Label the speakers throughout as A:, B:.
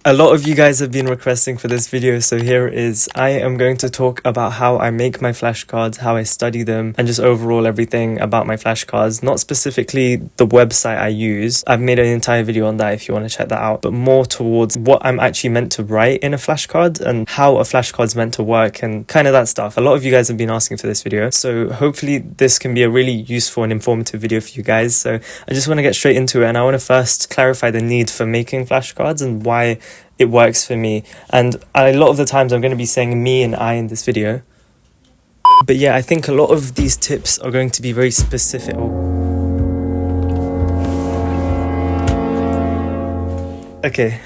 A: A lot of you guys have been requesting for this video, so here it is. I am going to talk about how I make my flashcards, how I study them, and just overall everything about my flashcards. Not specifically the website I use. I've made an entire video on that if you want to check that out, but more towards what I'm actually meant to write in a flashcard and how a flashcard's meant to work and kind of that stuff. A lot of you guys have been asking for this video, so hopefully this can be a really useful and informative video for you guys. So I just want to get straight into it, and I want to first clarify the need for making flashcards and why it works for me. And a lot of the times I'm going to be saying me and I in this video, but yeah, I think a lot of these tips are going to be very specific. Okay,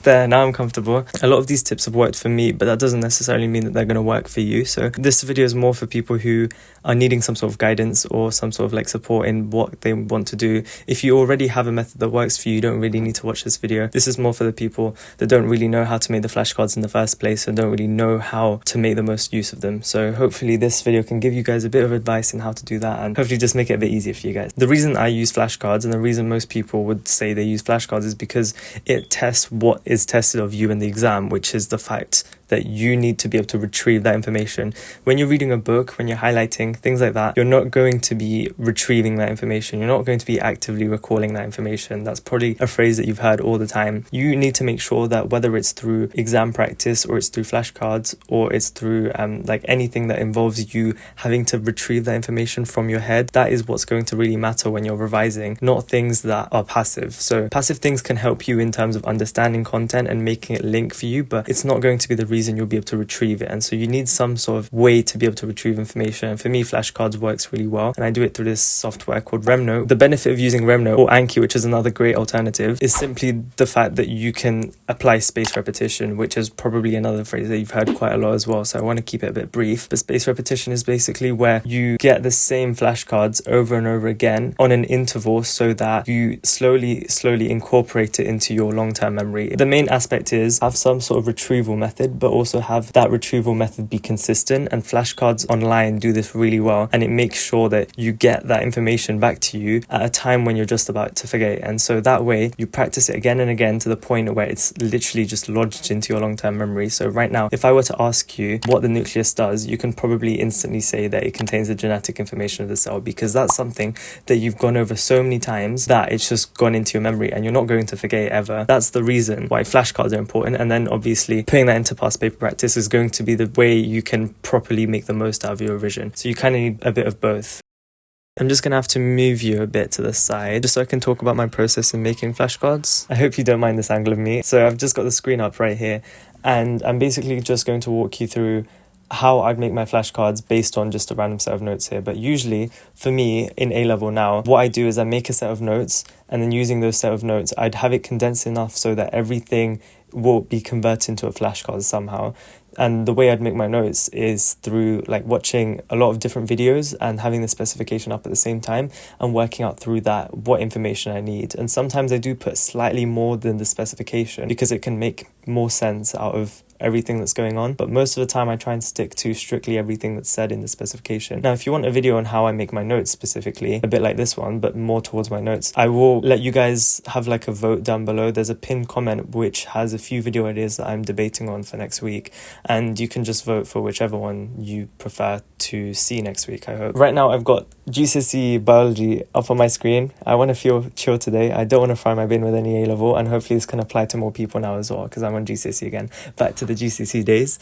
A: there, now I'm comfortable. A lot of these tips have worked for me, but that doesn't necessarily mean that they're going to work for you. So this video is more for people who are needing some sort of guidance or some sort of like support in what they want to do. If you already have a method that works for you, you don't really need to watch this video. This is more for the people that don't really know how to make the flashcards in the first place and don't really know how to make the most use of them. So hopefully this video can give you guys a bit of advice in how to do that and hopefully just make it a bit easier for you guys. The reason I use flashcards and the reason most people would say they use flashcards is because it tests what is tested of you in the exam, which is the fact that you need to be able to retrieve that information. When you're reading a book, when you're highlighting, things like that, you're not going to be retrieving that information. You're not going to be actively recalling that information. That's probably a phrase that you've heard all the time. You need to make sure that whether it's through exam practice or it's through flashcards or it's through like anything that involves you having to retrieve that information from your head, that is what's going to really matter when you're revising, not things that are passive. So passive things can help you in terms of understanding content and making it link for you, but it's not going to be the reason you'll be able to retrieve it. And so you need some sort of way to be able to retrieve information. And for me, flashcards works really well, and I do it through this software called Remnote. The benefit of using Remnote or Anki, which is another great alternative, is simply the fact that you can apply spaced repetition, which is probably another phrase that you've heard quite a lot as well, so I want to keep it a bit brief. But spaced repetition is basically where you get the same flashcards over and over again on an interval so that you slowly incorporate it into your long-term memory. The main aspect is have some sort of retrieval method, but also have that retrieval method be consistent, and flashcards online do this really well, and it makes sure that you get that information back to you at a time when you're just about to forget. And so that way you practice it again and again to the point where it's literally just lodged into your long-term memory. So right now, if I were to ask you what the nucleus does, you can probably instantly say that it contains the genetic information of the cell, because that's something that you've gone over so many times that it's just gone into your memory and you're not going to forget it ever. That's the reason why flashcards are important. And then obviously putting that into past paper practice is going to be the way you can properly make the most out of your revision. So you kind of need a bit of both. I'm just going to have to move you a bit to the side just so I can talk about my process in making flashcards. I hope you don't mind this angle of me. So I've just got the screen up right here, and I'm basically just going to walk you through how I'd make my flashcards based on just a random set of notes here. But usually for me in A-level now, what I do is I make a set of notes, and then using those set of notes, I'd have it condensed enough so that everything will be converted into a flashcard somehow. And the way I'd make my notes is through like watching a lot of different videos and having the specification up at the same time and working out through that what information I need. And sometimes I do put slightly more than the specification because it can make more sense out of everything that's going on, but most of the time I try and stick to strictly everything that's said in the specification. Now, if you want a video on how I make my notes specifically, a bit like this one, but more towards my notes, I will let you guys have like a vote down below. There's a pinned comment which has a few video ideas that I'm debating on for next week, and you can just vote for whichever one you prefer to see next week, I hope. Right now I've got GCSE biology up on my screen. I want to feel chill today. I don't want to fry my bin with any A-level, and hopefully this can apply to more people now as well, because I'm on GCSE again. Back to the GCSE days.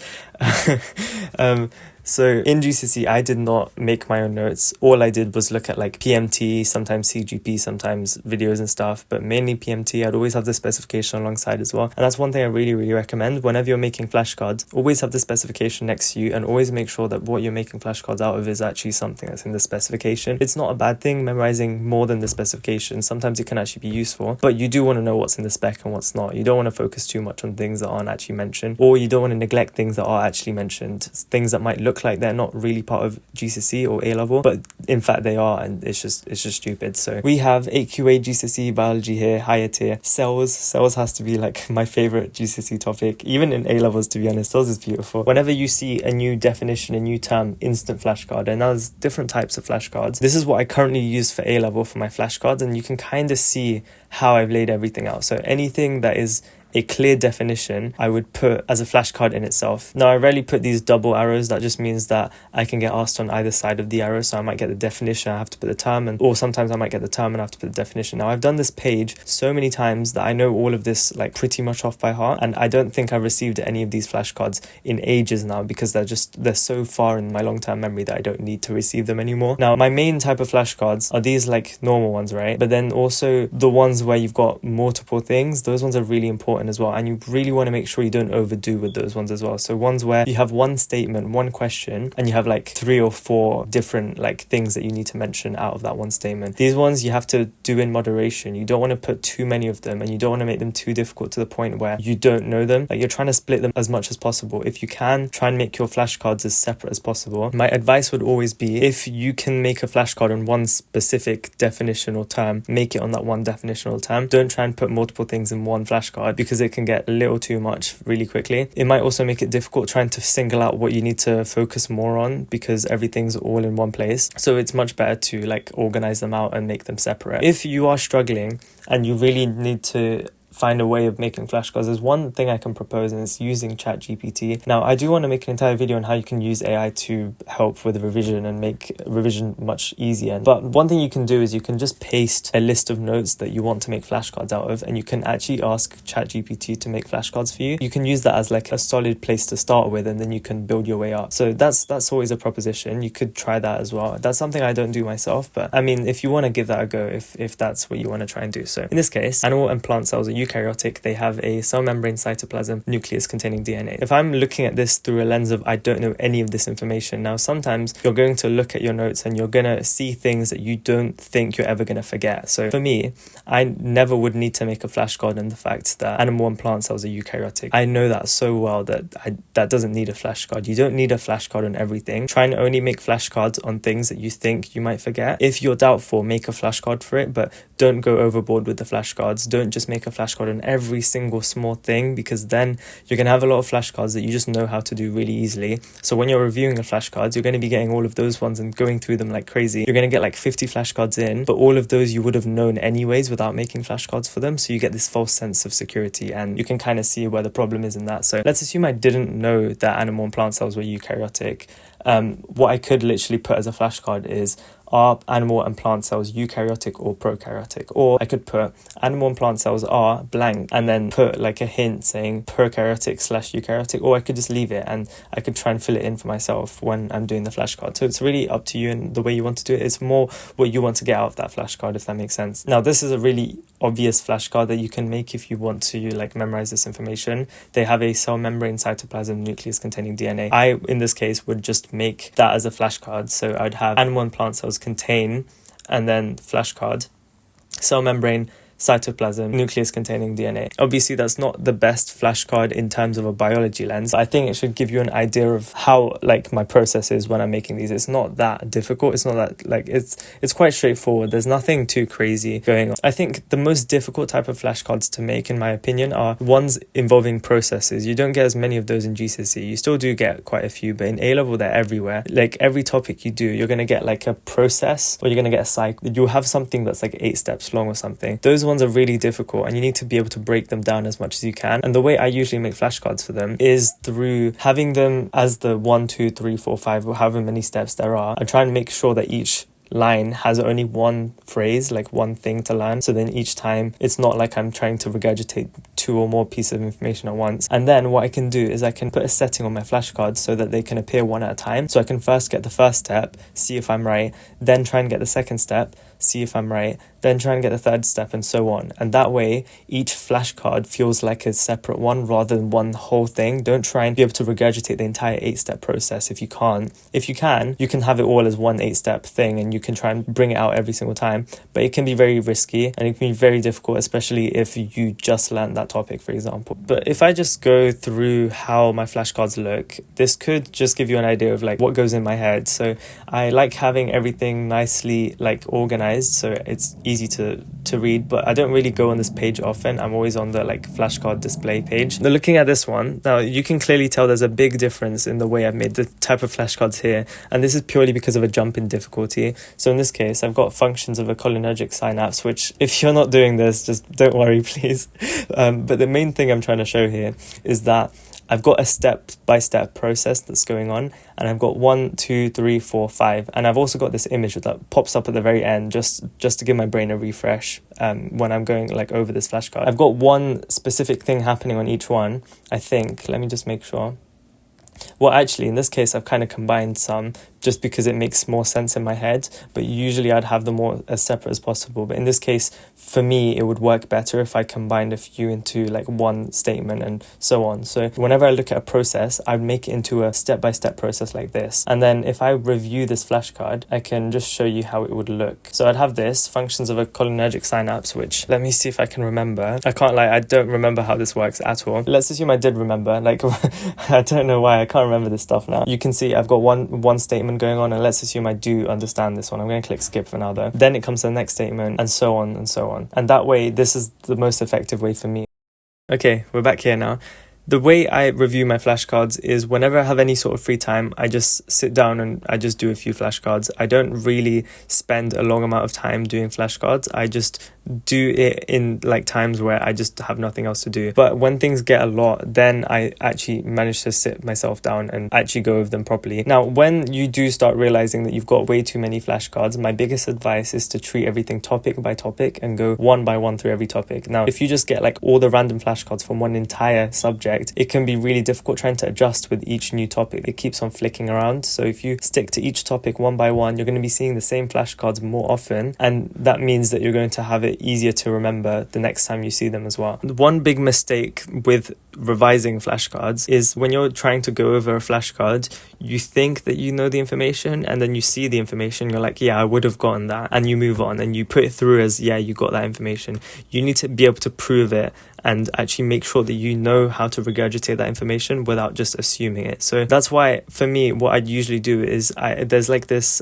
A: So in GCSE, I did not make my own notes. All I did was look at like PMT, sometimes CGP, sometimes videos and stuff, but mainly PMT. I'd always have the specification alongside as well. And that's one thing I really recommend. Whenever you're making flashcards, always have the specification next to you, and always make sure that what you're making flashcards out of is actually something that's in the specification. It's not a bad thing memorizing more than the specification. Sometimes it can actually be useful, but you do want to know what's in the spec and what's not. You don't want to focus too much on things that aren't actually mentioned, or you don't want to neglect things that are actually mentioned, things that might look like they're not really part of GCSE or A-level, but in fact they are, and it's just stupid. So we have AQA GCSE biology here, higher tier. Cells has to be like my favorite GCSE topic, even in A-levels, to be honest. Cells is beautiful. Whenever you see a new definition, a new term, instant flashcard, and there's different types of flashcards. This is what I currently use for A-level for my flashcards, and you can kind of see how I've laid everything out. So anything that is a clear definition, I would put as a flashcard in itself. Now, I rarely put these double arrows. That just means that I can get asked on either side of the arrow. So I might get the definition, I have to put the term, or sometimes I might get the term and I have to put the definition. Now, I've done this page so many times that I know all of this like pretty much off by heart, and I don't think I've received any of these flashcards in ages now, because they're so far in my long-term memory that I don't need to receive them anymore. Now, my main type of flashcards are these like normal ones, right? But then also the ones where you've got multiple things, those ones are really important as well, and you really want to make sure you don't overdo with those ones as well. So ones where you have one statement, one question, and you have like 3 or 4 different like things that you need to mention out of that one statement. These ones you have to do in moderation. You don't want to put too many of them, and you don't want to make them too difficult to the point where you don't know them. Like, you're trying to split them as much as possible. If you can, try and make your flashcards as separate as possible. My advice would always be, if you can make a flashcard on one specific definition or term, make it on that one definition or term. Don't try and put multiple things in one flashcard, because it can get a little too much really quickly. It might also make it difficult trying to single out what you need to focus more on, because everything's all in one place. So it's much better to like organize them out and make them separate. If you are struggling and you really need to find a way of making flashcards, there's one thing I can propose, and it's using ChatGPT. Now, I do want to make an entire video on how you can use AI to help with revision and make revision much easier. But one thing you can do is you can just paste a list of notes that you want to make flashcards out of, and you can actually ask ChatGPT to make flashcards for you. You can use that as like a solid place to start with, and then you can build your way up. So that's always a proposition. You could try that as well. That's something I don't do myself, but I mean, if you want to give that a go, if that's what you want to try and do. So in this case, animal and plant cells are eukaryotic. They have a cell membrane, cytoplasm, nucleus containing DNA. If I'm looking at this through a lens of I don't know any of this information, now sometimes you're going to look at your notes and you're going to see things that you don't think you're ever going to forget. So for me, I never would need to make a flashcard on the fact that animal and plant cells are eukaryotic. I know that so well that that doesn't need a flashcard. You don't need a flashcard on everything. Try and only make flashcards on things that you think you might forget. If you're doubtful, make a flashcard for it, but don't go overboard with the flashcards. Don't just make a flashcard on every single small thing, because then you're going to have a lot of flashcards that you just know how to do really easily. So when you're reviewing the flashcards, you're going to be getting all of those ones and going through them like crazy. You're going to get like 50 flashcards in, but all of those you would have known anyways without making flashcards for them. So you get this false sense of security, and you can kind of see where the problem is in that. So let's assume I didn't know that animal and plant cells were eukaryotic. What I could literally put as a flashcard is, are animal and plant cells eukaryotic or prokaryotic? Or I could put animal and plant cells are blank, and then put like a hint saying prokaryotic/eukaryotic, or I could just leave it and I could try and fill it in for myself when I'm doing the flashcard. So it's really up to you and the way you want to do it. It's more what you want to get out of that flashcard, if that makes sense. Now, this is a really obvious flashcard that you can make if you want to like memorize this information. They have a cell membrane, cytoplasm, nucleus containing DNA. I, in this case, would just make that as a flashcard. So I'd have animal and plant cells contain, and then flashcard, cell membrane, cytoplasm, nucleus containing DNA. Obviously, that's not the best flashcard in terms of a biology lens. I think it should give you an idea of how like my process is when I'm making these. It's not that difficult. It's not that like it's quite straightforward. There's nothing too crazy going on. I think the most difficult type of flashcards to make, in my opinion, are ones involving processes. You don't get as many of those in GCSE. You still do get quite a few, but in A-level they're everywhere. Like every topic you do, you're going to get like a process, or you're going to get a cycle. You'll have something that's like 8 steps long or something. Those ones are really difficult, and you need to be able to break them down as much as you can. And the way I usually make flashcards for them is through having them as the 1, 2, 3, 4, 5, or however many steps there are. I try and make sure that each line has only one phrase, like one thing to learn. So then each time it's not like I'm trying to regurgitate 2 or more pieces of information at once. And then what I can do is I can put a setting on my flashcards so that they can appear one at a time. So I can first get the first step, see if I'm right, then try and get the second step, see if I'm right, then try and get the third step, and so on. And that way, each flashcard feels like a separate one rather than one whole thing. Don't try and be able to regurgitate the entire 8-step process if you can't. If you can have it all as one 8-step thing, and you can try and bring it out every single time. But it can be very risky, and it can be very difficult, especially if you just learned that topic, for example. But if I just go through how my flashcards look, this could just give you an idea of like what goes in my head. So I like having everything nicely like organized organized, so it's easy to read, but I don't really go on this page often. I'm always on the like flashcard display page. Now looking at this one, now you can clearly tell there's a big difference in the way I've made the type of flashcards here, and this is purely because of a jump in difficulty. So in this case, I've got functions of a cholinergic synapse, which if you're not doing this, just don't worry, please. But the main thing I'm trying to show here is that I've got a step-by-step process that's going on, and I've got 1, 2, 3, 4, 5, and I've also got this image that pops up at the very end just to give my brain a refresh when I'm going like over this flashcard. I've got one specific thing happening on each one, I think. Let me just make sure. Well, actually, in this case, I've kind of combined some just because it makes more sense in my head, but usually I'd have them all as separate as possible. But in this case, for me, it would work better if I combined a few into like one statement and so on. So whenever I look at a process, I'd make it into a step-by-step process like this. And then if I review this flashcard, I can just show you how it would look. So I'd have this, functions of a cholinergic synapse, which let me see if I can remember. I can't lie, I don't remember how this works at all. Let's assume I did remember, like I don't know why I can't remember this stuff now. You can see I've got one statement going on, and let's assume I do understand this one. I'm going to click skip for now though. Then it comes to the next statement, and so on and so on. And that way, this is the most effective way for me. Okay, we're back here now. The way I review my flashcards is whenever I have any sort of free time, I just sit down and I just do a few flashcards. I don't really spend a long amount of time doing flashcards. I just do it in like times where I just have nothing else to do. But when things get a lot, then I actually manage to sit myself down and actually go over them properly. Now, when you do start realizing that you've got way too many flashcards, my biggest advice is to treat everything topic by topic and go one by one through every topic. Now, if you just get like all the random flashcards from one entire subject, it can be really difficult trying to adjust with each new topic. It keeps on flicking around. So if you stick to each topic one by one, you're going to be seeing the same flashcards more often, and that means that you're going to have it easier to remember the next time you see them as well. One big mistake with revising flashcards is when you're trying to go over a flashcard, you think that you know the information, and then you see the information, you're like, yeah, I would have gotten that, and you move on and you put it through as, yeah, you got that information. You need to be able to prove it and actually make sure that you know how to regurgitate that information without just assuming it. So that's why, for me, what I'd usually do is there's like this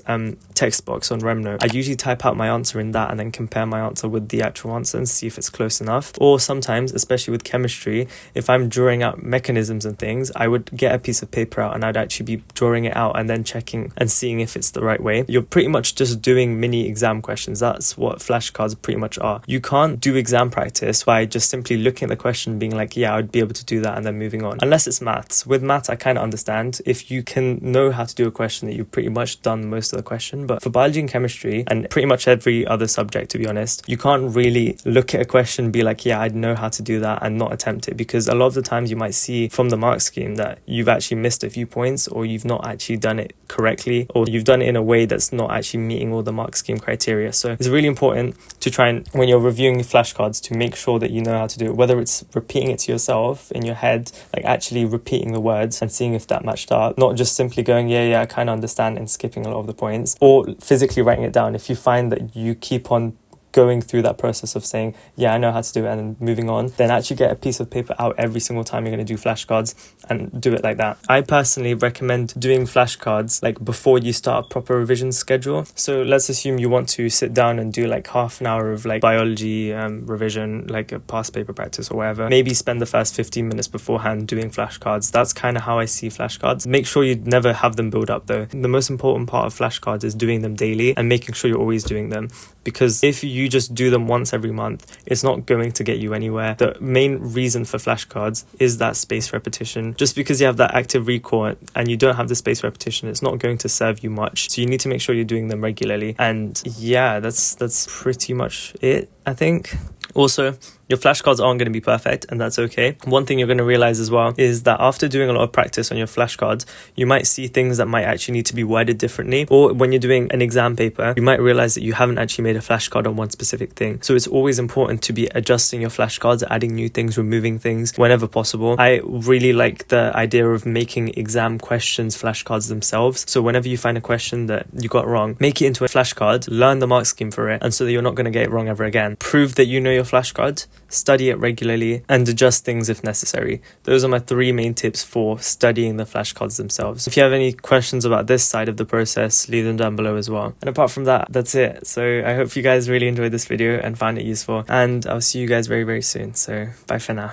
A: text box on Remnote. I'd usually type out my answer in that and then compare my answer with the actual answer and see if it's close enough. Or sometimes, especially with chemistry, if I'm drawing out mechanisms and things, I would get a piece of paper out and I'd actually be drawing it out and then checking and seeing if it's the right way. You're pretty much just doing mini exam questions. That's what flashcards pretty much are. You can't do exam practice by just simply looking at the question being like, yeah, I'd be able to do that, and then moving on. Unless it's maths. With maths, I kind of understand. If you can know how to do a question, that you've pretty much done most of the question. But for biology and chemistry, and pretty much every other subject, to be honest, you can't really look at a question and be like, yeah, I'd know how to do that, and not attempt it, because a lot of the times you might see from the mark scheme that you've actually missed a few points, or you've not actually done it correctly, or you've done it in a way that's not actually meeting all the mark scheme criteria. So it's really important to try and, when you're reviewing flashcards, to make sure that you know how to do it, whether it's repeating it to yourself in your head, like actually repeating the words and seeing if that matched up, not just simply going, yeah, I kind of understand, and skipping a lot of the points, or physically writing it down. If you find that you keep on going through that process of saying, yeah, I know how to do it, and then moving on, then actually get a piece of paper out every single time you're going to do flashcards and do it like that. I personally recommend doing flashcards like before you start a proper revision schedule. So let's assume you want to sit down and do like half an hour of like biology revision, like a past paper practice or whatever. Maybe spend the first 15 minutes beforehand doing flashcards. That's kind of how I see flashcards. Make sure you never have them build up though. The most important part of flashcards is doing them daily and making sure you're always doing them, because if you just do them once every month, it's not going to get you anywhere. The main reason for flashcards is that spaced repetition. Just because you have that active recall and you don't have the spaced repetition, it's not going to serve you much. So you need to make sure you're doing them regularly. And yeah, that's pretty much it, I think. Also, your flashcards aren't going to be perfect, and that's okay. One thing you're going to realize as well is that after doing a lot of practice on your flashcards, you might see things that might actually need to be worded differently. Or when you're doing an exam paper, you might realize that you haven't actually made a flashcard on one specific thing. So it's always important to be adjusting your flashcards, adding new things, removing things whenever possible. I really like the idea of making exam questions flashcards themselves. So whenever you find a question that you got wrong, make it into a flashcard, learn the mark scheme for it, and so that you're not going to get it wrong ever again. Prove that you know your flashcard, study it regularly, and adjust things if necessary. Those are my 3 main tips for studying the flashcards themselves. If you have any questions about this side of the process, leave them down below as well. And apart from that, that's it. So I hope you guys really enjoyed this video and found it useful, and I'll see you guys very, very soon. So bye for now.